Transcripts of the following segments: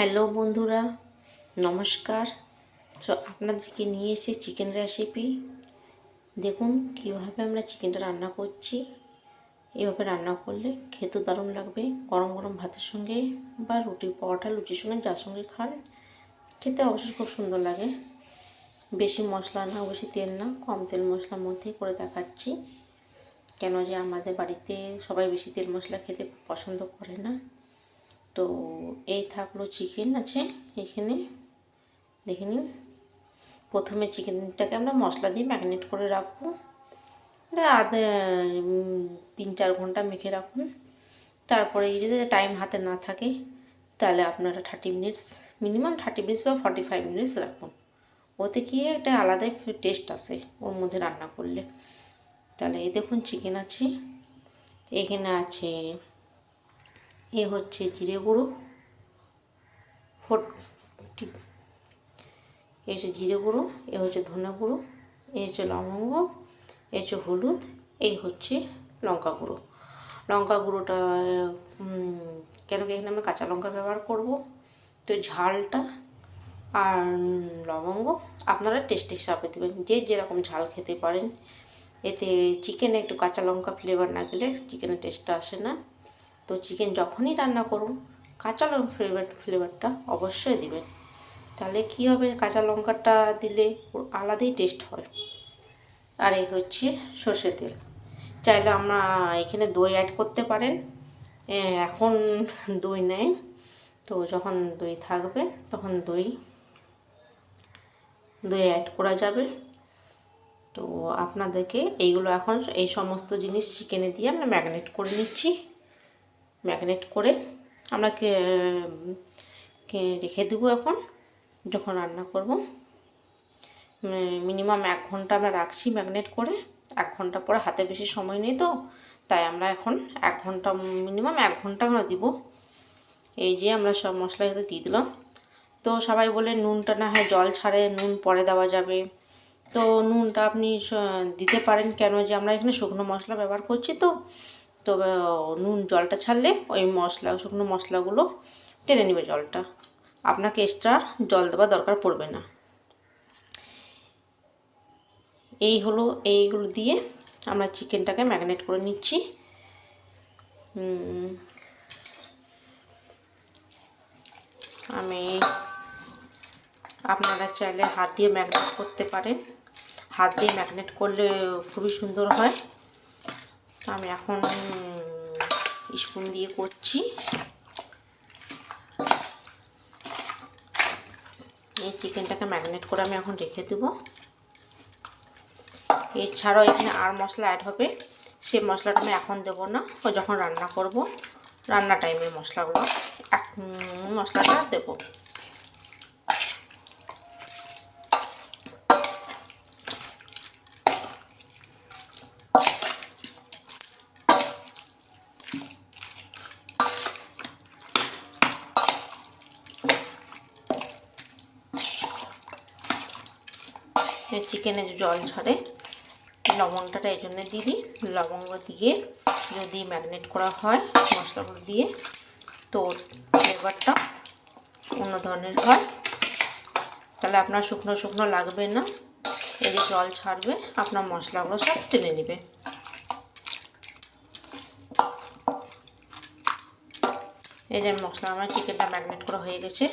Hello বন্ধুরা, নমস্কার। তো আপনাদেরকে নিয়ে এসেছি চিকেন রেসিপি। দেখুন কীভাবে আমরা চিকেনটা রান্না করছি। এইভাবে রান্না করলে খেতে দারুণ লাগবে, গরম গরম ভাতের সঙ্গে বা রুটি, পরোটা, লুচির সঙ্গে যার সঙ্গে খান খেতে অবশ্যই খুব সুন্দর লাগে। বেশি মশলা না, বেশি তেল না, কম তেল মশলার মধ্যেই করে দেখাচ্ছি। কেন যে আমাদের বাড়িতে সবাই বেশি তেল মশলা খেতে পছন্দ করে না। তো এই থাকলো চিকেন আছে এখানে, দেখে নিন। প্রথমে চিকেনটাকে আমরা মশলা দিয়ে ম্যারিনেট করে রাখবো। আধা 3-4 ঘন্টা মেখে রাখুন। তারপরে যদি টাইম হাতে না থাকে তাহলে আপনারা 30 মিনিটস, মিনিমাম 30 মিনিটস বা 45 মিনিটস রাখুন। ওতে কি একটা আলাদাই টেস্ট আসে ওর মধ্যে রান্না করলে। তাহলে এই দেখুন চিকেন আছে, এখানে আছে এ হচ্ছে জিরে গুঁড়ো, এই হচ্ছে জিরে গুঁড়ো, এ হচ্ছে ধনে গুঁড়ো, এই হচ্ছে লবঙ্গ, এই হচ্ছে হলুদ, এই হচ্ছে লঙ্কা গুঁড়ো। লঙ্কা গুঁড়োটা কেন কি এখানে আমি কাঁচা লঙ্কা ব্যবহার করব। তো ঝালটা আর লবঙ্গ আপনারা টেস্ট হিসাবে দেবেন, যে যেরকম ঝাল খেতে পারেন। এতে চিকেনে একটু কাঁচা লঙ্কা ফ্লেভার না দিলে চিকেনের টেস্টটা আসে না। তো চিকেন যখনই রান্না করুন কাঁচা লঙ্কা ফ্লেভারটা অবশ্যই দিবেন। তাহলে কী হবে, কাঁচা লঙ্কাটা দিলে আলাদাই টেস্ট হয়। আর এই হচ্ছে সর্ষের তেল। চাইলে আমরা এখানে দই অ্যাড করতে পারেন। এখন দই নেই, তো যখন দই থাকবে তখন দই অ্যাড করা যাবে। তো আপনাদেরকে এইগুলো এখন এই সমস্ত জিনিস চিকেনে দিয়ে আমরা ম্যারিনেট করে নিচ্ছি। ম্যারিনেট করে আমরা রেখে দেবো। এখন যখন রান্না করব মিনিমাম 1 ঘন্টা আমরা রাখছি ম্যারিনেট করে। 1 ঘন্টা পরে হাতে বেশি সময় নেই, তো তাই আমরা এখন 1 ঘন্টা, মিনিমাম 1 ঘন্টা আমরা দিব। এই যে আমরা সব মশলা এতে দিয়ে দিলাম। তো সবাই বলে নুনটা না হয় জল ছাড়ে, নুন পরে দেওয়া যাবে। তো নুনটা আপনি দিতে পারেন, কেন যে আমরা এখানে শুকনো মশলা ব্যবহার করছি। তো নুন জলটা ছাড়লে ওই শুকনো মশলাগুলো টেনে নেবে জলটা, আপনাকে এক্সট্রা জল দেওয়ার দরকার পড়বে না। এইগুলো দিয়ে আমরা চিকেনটাকে ম্যারিনেট করে নিচ্ছি। আপনারা চাইলে হাত দিয়ে ম্যারিনেট করতে পারেন, হাত দিয়ে ম্যারিনেট করলে খুবই সুন্দর হয়। আমি এখন স্পুন দিয়ে করছি। এই চিকেনটাকে ম্যারিনেট করে আমি এখন রেখে দেবো। এছাড়াও এখানে আর মশলা অ্যাড হবে, সে মশলাটা আমি এখন দেবো না, যখন রান্না করব রান্না টাইমে মশলাটা দেবো। চিকেনে জল ছাড়ে, লবঙ্গটা এই জন্য দিয়ে দিই। লবঙ্গ দিয়ে যদি ম্যারিনেট করা হয় মশলাগুলো দিয়ে, তো ফ্লেভারটা অন্য ধরনের হয়। তাহলে আপনার শুকনো শুকনো লাগবে না, এই যে জল ছাড়বে আপনার মশলাগুলো সব টেনে নেবে। এই যে মশলা আমার চিকেনটা ম্যারিনেট করা হয়ে গেছে।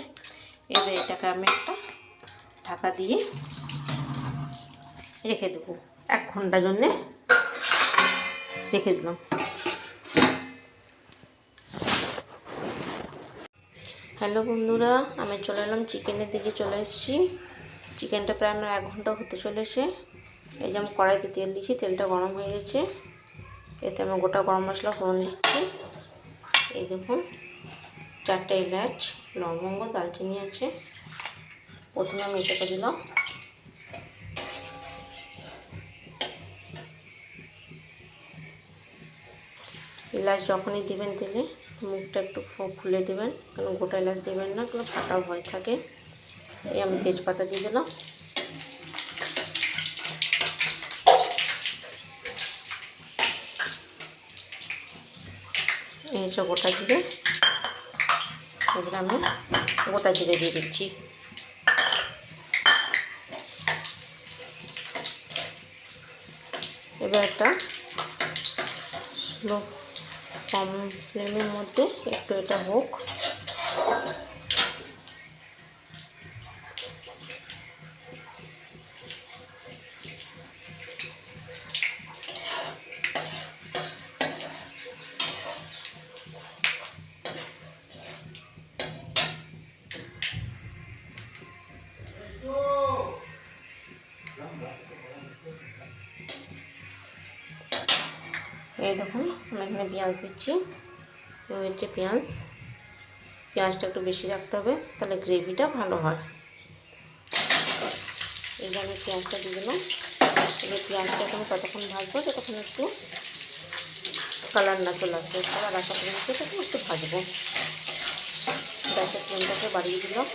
এবার এটাকে আমি একটা ঢাকা দিয়ে রেখে দেবো, 1 ঘন্টার জন্যে রেখে দিলাম। হ্যালো বন্ধুরা, আমি চলে এলাম চিকেনের দিকে, চলে এসেছি। চিকেনটা প্রায় আমার 1 ঘন্টা হতে চলেছে। এই যে আমি কড়াইতে তেল দিয়েছি, তেলটা গরম হয়ে গেছে। এতে আমি গোটা গরম মশলা ফোড়ন দিচ্ছি। এই দেখুন 4টে এলাচ, লবঙ্গ, দারচিনি আছে। প্রথমে আমি এটাকে দিলাম। এলাচ যখনই দিবেন তেলে মুখটা একটু খুলে দেবেন, কারণ গোটা এলাচ দেবেন না, কারণ ফাটা ভয় থাকে। এই আমি তেজপাতা দিয়ে দিলাম। এই যে গোটা জিরে, এবারে আমি গোটা জিরে দিয়ে দিচ্ছি। এবার একটা স্লো কম ফ্লেমের মধ্যে একটু এটা হোক। এই দেখুন আমি এখানে পেঁয়াজ দিচ্ছি। হচ্ছে পেঁয়াজটা একটু বেশি রাখতে হবে, তাহলে গ্রেভিটা ভালো হয়। এবার আমি পেঁয়াজটা দিয়ে দিলাম। এবার পেঁয়াজটা এখন ততক্ষণ ভাজবো যতক্ষণ একটু কালার না চলে আসবে। কালার আসা পর্যন্ত একটু ভাজবো। গ্যাসের ফ্লেমটাকে বাড়িয়ে দিলাম।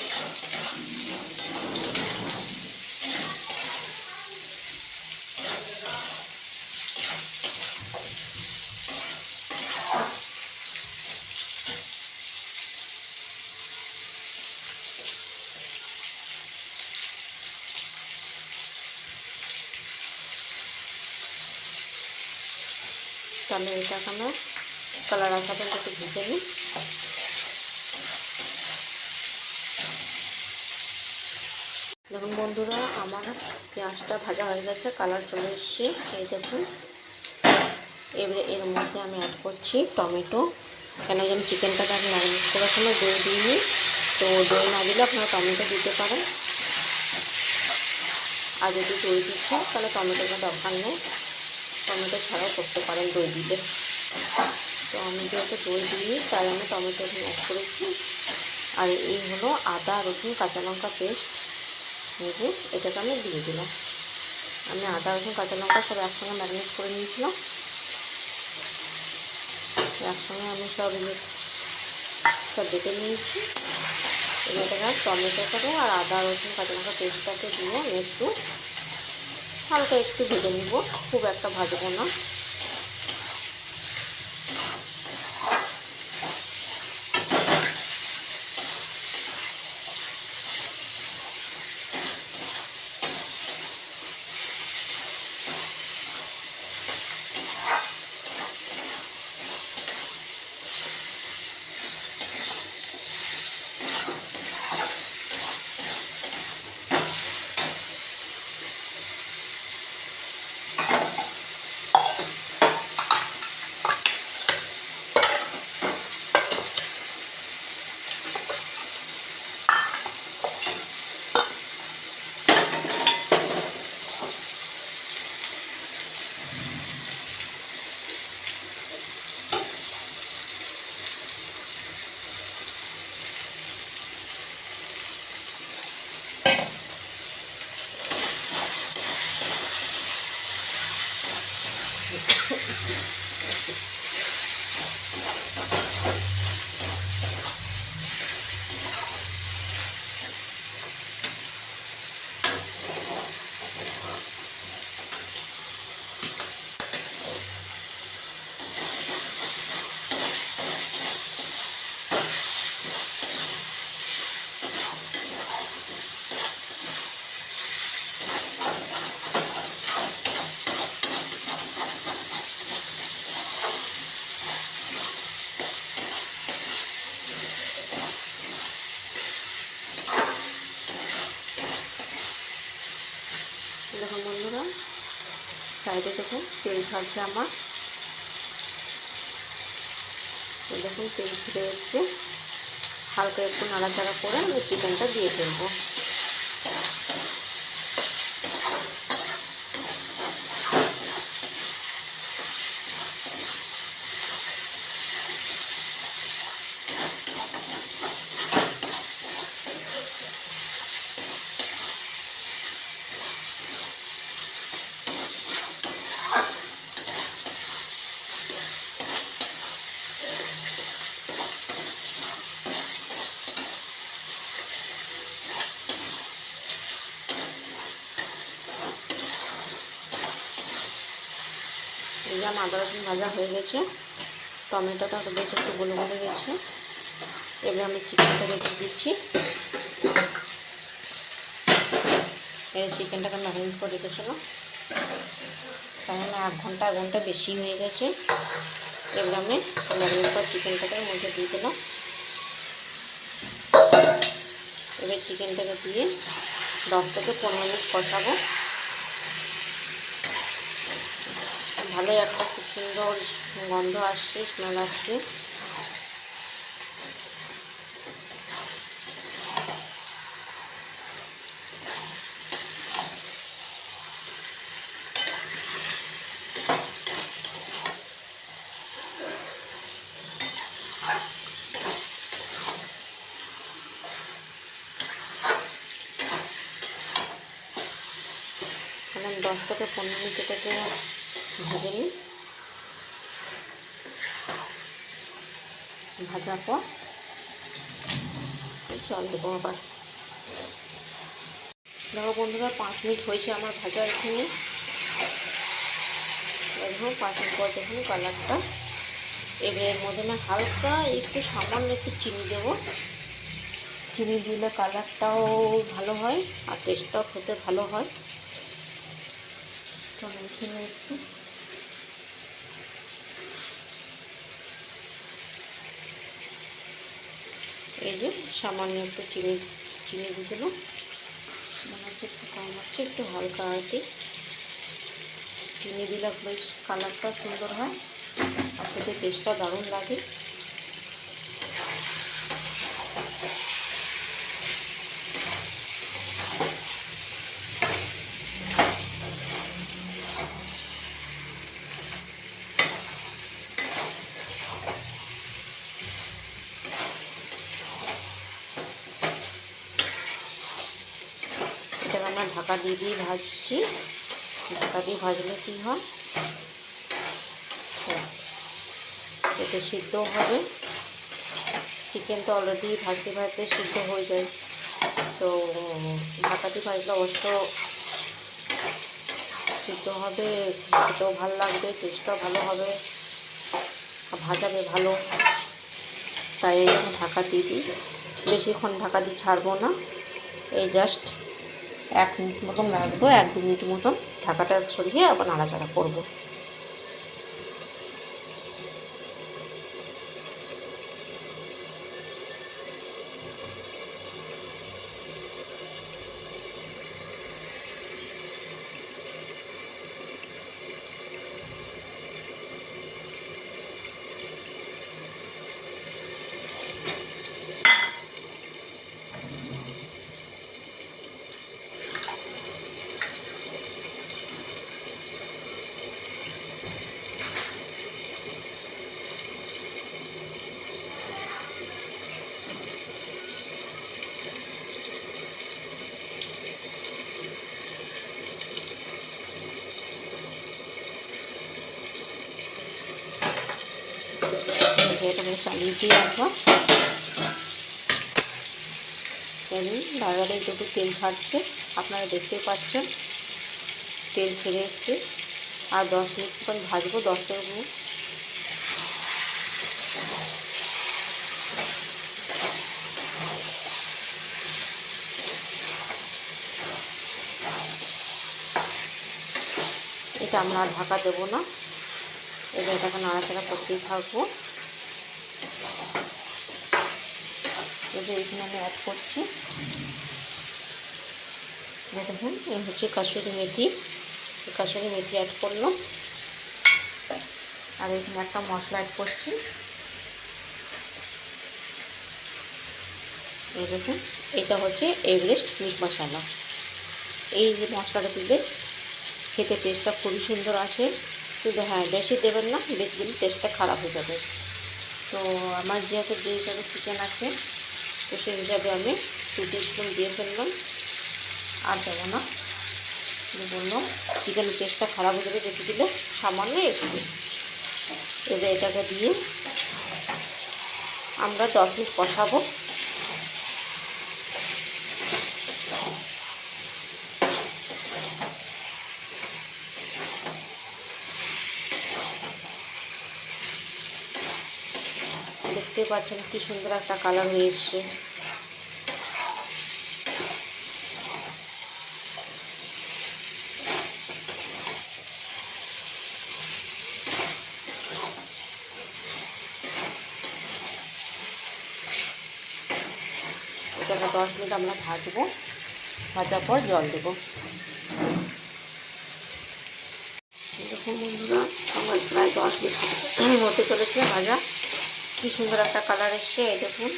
তাহলে এটা আমরা কালার আসা পর্যন্ত একটু ভেজে নিই। দেখুন বন্ধুরা, আমার পেঁয়াজটা ভাজা হয়ে গেছে, কালার চলে এসছে। এই দেখুন, এবারে এর মধ্যে আমি অ্যাড করছি টমেটো। কেন যেন চিকেনটাকে আমি ম্যারিনেট করার সময় দই দিইনি, তো দই না দিলে আপনারা টমেটো দিতে পারেন। আর যদি দই দিচ্ছেন তাহলে টমেটোটা দরকার নেই, টমেটো ছাড়াও করতে পারেন দই দিলে। তো আমি যেহেতু দই দিই তাই আমি টমেটো অ্যাড করেছি। আর এই হলো আদা রসুন কাঁচা লঙ্কা পেস্ট, ভেজে এটাকে আমি দিয়ে দিলাম। আমি আদা রসুন কাঁচা লঙ্কা সব একসঙ্গে ম্যারিনেট করে নিয়েছিলাম। একসঙ্গে আমি সব বেটে নিয়েছি। এটাকে টমেটোটাকে আর আদা রসুন কাঁচা লঙ্কা পেস্টটাকে দিয়ে আমি একটু হালকা একটু ভেজে নিব, খুব একটা ভাজবো না। দেখুন বন্ধুরা, সাইডে দেখুন তেল ছাড়ছে আমার। দেখুন তেল ছেড়ে এসছে। হালকা একটু নাড়াচাড়া করে আমি চিকেনটা দিয়ে ফেলবো। এই যে আমার আদা রসুন ভাজা হয়ে গেছে, টমেটোটা বেশ একটু গলে গলে গেছে। এবার আমি চিকেনটাকে দিয়ে দিচ্ছি। এই চিকেনটাকে ম্যারিনেট করে রেখেছিলাম, কারণ 1 ঘন্টা বেশি হয়ে গেছে। এবার আমি ম্যারিনেট করা চিকেনটাকে মধ্যে দিয়ে দিলাম। এবার চিকেনটাকে দিয়ে 10 থেকে 15 মিনিট কষাবো। ভালোই একটা খুব সুন্দর গন্ধ আসছে, স্মেল আসছে। আমি 10 থেকে 15 মিনিট এটাকে ভেজে নিই। ভাজার পর জল দেবো আবার। দেখো বন্ধুরা, 5 মিনিট হয়েছে আমার ভাজা। এখানে দেখুন 5 মিনিট পর দেখুন কালারটা। এবার এর মধ্যে না হালকা একটু সামান্য একটু চিনি দেবো। চিনি দিলে কালারটাও ভালো হয় আর টেস্টটাও খেতে ভালো হয়। তো এখানে একটু এই যে সামান্য একটু চিনি দিয়ে দিলাম। মনে হচ্ছে একটু কম হচ্ছে, একটু হালকা আর কি। চিনি দিলে বেশ কালারটা সুন্দর হয় আর খেতে টেস্টটা দারুণ লাগে। এটাকে আমরা ঢাকা দিয়ে ভাজছি। ঢাকা দিয়ে ভাজলে কী হয়, এতে সিদ্ধ হবে। চিকেন তো অলরেডি ভাজতে ভাজতে সিদ্ধ হয়ে যায়, তো ঢাকা দিয়ে ভাজলে অবশ্য সিদ্ধ হবে, খেতেও ভালো লাগবে, টেস্টটাও ভালো হবে, ভাজাবে ভালো। তাই আমি ঢাকা দিয়ে দিই। বেশিক্ষণ ঢাকা দিয়ে ছাড়বো না, এই জাস্ট 1 মিনিট মতন রাখবো। 1-2 মিনিট মতন ঢাকাটা সরিয়ে আবার নাড়াচাড়া করবো। এটাকে চালিয়ে দিয়ে রাখবো। বাজারে একটু তেল ছাড়ছে, আপনারা দেখতেই পাচ্ছেন, তেল ছেড়ে এসছে। আর 10 মিনিট মতন ভাজবো, 10 থেকে মিনিট। এটা আমরা আর ঢাকা দেবো না, এবার এটাকে নাড়াচাড়া করতেই থাকবো। এবার এখানে আমি অ্যাড করছি, দেখুন এই হচ্ছে কাসুরি মেথি। কাসুরি মেথি অ্যাড করলাম। আর এখানে একটা মশলা অ্যাড করছি, এই দেখুন, এটা হচ্ছে এভারেস্ট মিট মশলা। এই যে মশলাটা দিলে খেতে টেস্টটা খুবই সুন্দর আসে। কিন্তু হ্যাঁ, বেশি দেবেন না, বেশি দিলে টেস্টটা খারাপ হয়ে যাবে। তো আমার যেহেতু যে হিসাবে চিকেন আছে, তো সেই হিসাবে আমি 2 টিস্পুন দিয়ে ফেললাম। আর দেবো না, বললাম চিকেনের টেস্টটা খারাপ হয়ে যাবে বেশি দিলে, সামান্য একটু। এবার এটাকে দিয়ে আমরা 10 মিনিট কষাবো। দেখতে পাচ্ছেন কি সুন্দর একটা কালার হয়ে এসছে। এটাকে 10 মিনিট আমরা ভাজবো। ভাজার পর জল দেবো। দেখুন বন্ধুরা, আমার প্রায় 10 মিনিট হতে চলেছে ভাজা। কি সুন্দর একটা কালার এসছে। এই দেখুন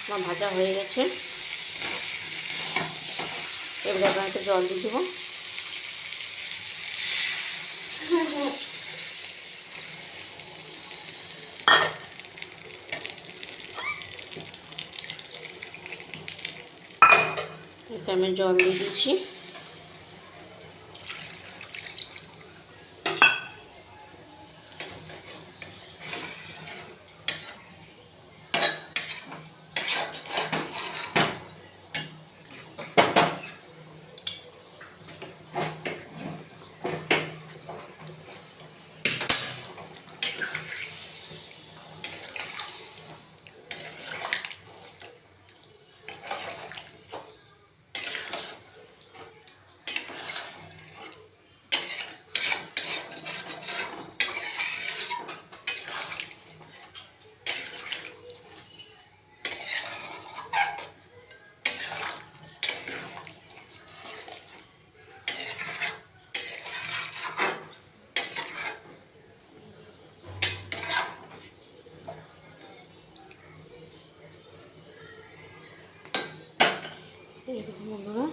আমার ভাজা হয়ে গেছে। এবারে আমি জল দিয়ে দেবো। এতে আমি জল দিয়ে দিচ্ছি। এই দেখুন বন্ধুরা,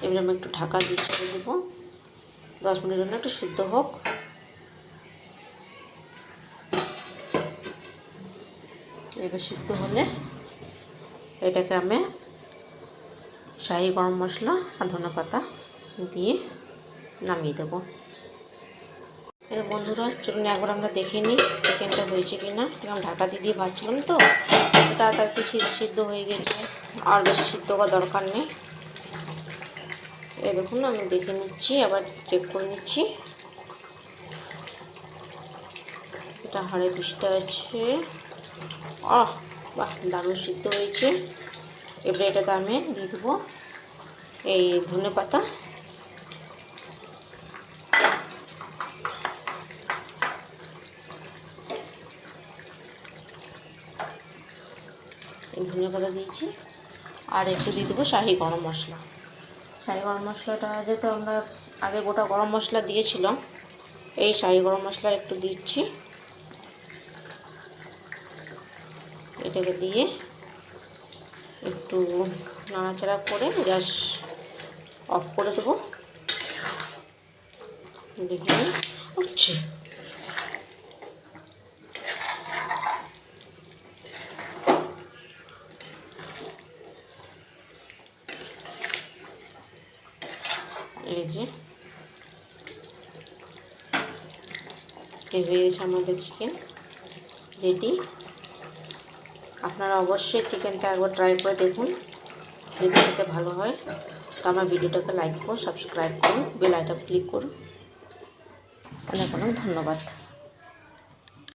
এবারে আমি একটু ঢাকা দিয়ে ছেড়ে দেবো 10 মিনিটের জন্য, একটু সিদ্ধ হোক। এবার সিদ্ধ হলে এটাকে আমি শাহি গরম মশলা আর ধনেপাতা দিয়ে নামিয়ে দেবো। এই বন্ধুরা, চলুন একবার আমরা দেখে নিই চিকেনটা হয়েছে কি না। আমি ঢাকা দিয়ে ভাজছিলাম তো তাড়াতাড়ি সিদ্ধ হয়ে গেছে, আর বেশি সিদ্ধ হওয়ার দরকার নেই। এই দেখুন আমি দেখে নিচ্ছি, আবার চেক করে নিচ্ছি। এটা হাড়ে পিসটা আছে। বাহ, দারুণ সিদ্ধ হয়েছে। এবারে এটাতে আমি দিয়ে দেবো এই ধনেপাতা। ধনেপাতা দিয়েছি, আর একটু দিয়ে দেবো শাহি গরম মশলা। শাহি গরম মশলাটা যেহেতু আমরা আগে গোটা গরম মশলা দিয়েছিলাম, এই শাহি গরম মশলা একটু দিচ্ছি। এটাকে দিয়ে একটু নাড়াচাড়া করে গ্যাস অফ করে দেবো। দেখে উঠছে। এই যে হয়ে গেছে আমাদের চিকেন রেডি। আপনারা অবশ্যই চিকেনটা একবার ট্রাই করে দেখুন, যদি খেতে ভালো হয় তো আমার ভিডিওটাকে লাইক করুন, সাবস্ক্রাইব করুন, বেল আইকন ক্লিক করুন। অনেক অনেক ধন্যবাদ।